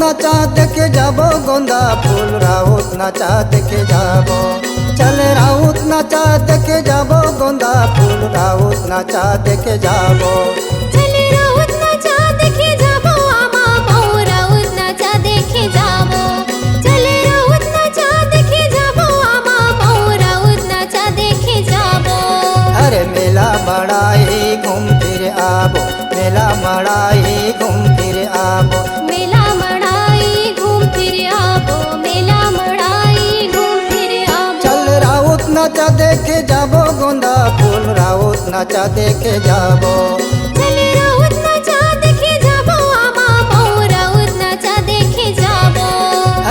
নাচা দেখে যাব গোন্দা ফুল রাউত নাচা দেখে যাব চলে রাউত নাচা দেখে যাব গোন্দা ফুল রাউত নাচা দেখে যাব চলে রাউত নাচা দেখে যাব আমা বউ রাউত নাচা দেখে যাব চলে রাউত নাচা দেখে যাব আমা বউ রাউত নাচা দেখে যাব अरे मेला मड़ाई घूम फिर आबो मेला मड़ाई घूम फिर आबो मेला मड़ाई घूम फिर आबो मेला मड़ाई घूम फिर आबो चल राउत नाचा देखे जाबो गोंदा फूल राउत नाचा देखे जाबो चले राउत नाचा देखे जाबो आमा बहू राउत नाचा देखे जाबो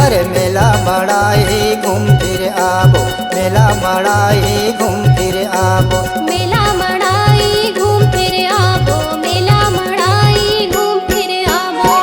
अरे मेला मड़ाई घूम फिर आबो मेला मड़ाई घूम फिर आबो मेला मड़ाई घूम फिर आबो मेला मड़ाई घूम फिर आबो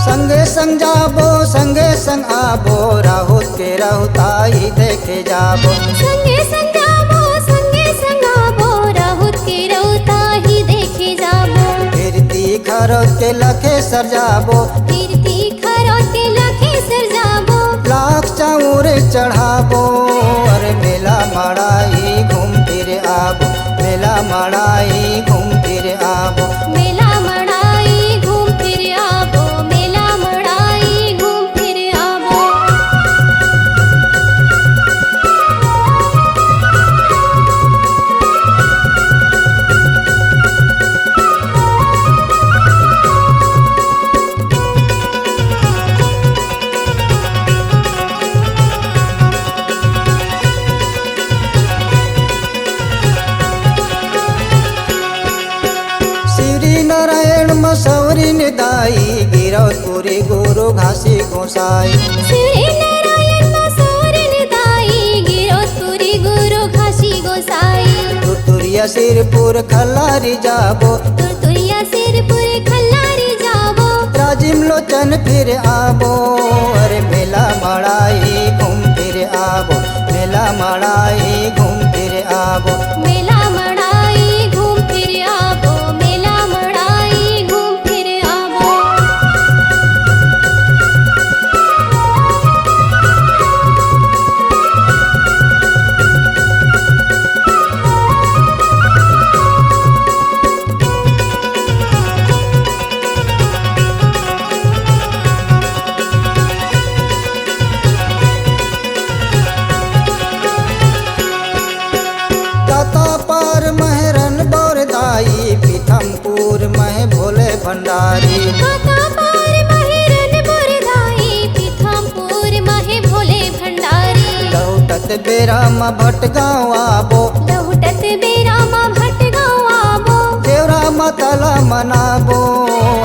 संगे संग जाबो संगे संग आबो राहुत के राहुताई देखे जाबो संगे संग आबो राहुत के रौता ही देखे जाबो कीर्ति खरोत के लखे सर जाबो कीर्ति खरोते लखे सर जाबो लाख चाऊर चढ़ाबो अरे मेला मड़ाई घूम फिर आबो मेला मड़ाई घूम फिर आबो मेला मड़ाई घूम फिर आबो मेला मड़ाई घूम फिर आबो श्री नारायण मसौरी निदाई गिरौतपुरी गुरु घासी गोसाई श्री नारायण मसूर निदाई गिरौतपुरी गुरु घासी गोसाई तुतुरिया सिरपुर खल्लारी जाबो तुरतुरिया सिरपुर खल्लारी जाबो राजिम लोचन फिर आबो अरे मेला मड़ाई घूम फिर आबो मेला मड़ाई घूम फिर आबो मेला मड़ाई घूम फिर आबो मेला मड़ाई घूम फिर आबो दाता पार महरन बोरदाई पीथमपुर मह भोले भंडारी माता पार महिरन बुरदाई पीथमपुर महे भोले भंडारी लौटत बेराम भट गाँव आबो लहुटत बेरामा भट गाँव आबो देवरा मतला मनाबो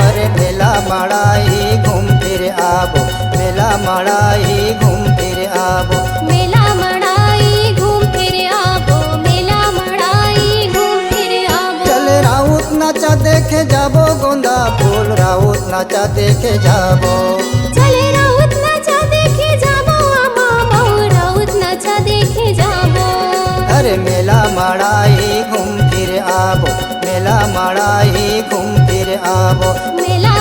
अरे मेला मड़ाई घूम फिर आबो मेला मड़ाई घूम फिर आबो मेला मड़ाई घूम फिर आबो मेला मड़ाई घूम फिर आबो चल राउत नाचा देखे जाबो गोंदा फूल राउत नाचा देखे जाबो चले राउत नाचा देखे जाबो आमा बहू राउत नाचा देखे जाबो अरे मेला मड़ाई घूम फिर आबो मेला मड़ाई घूम फिर आबो मेला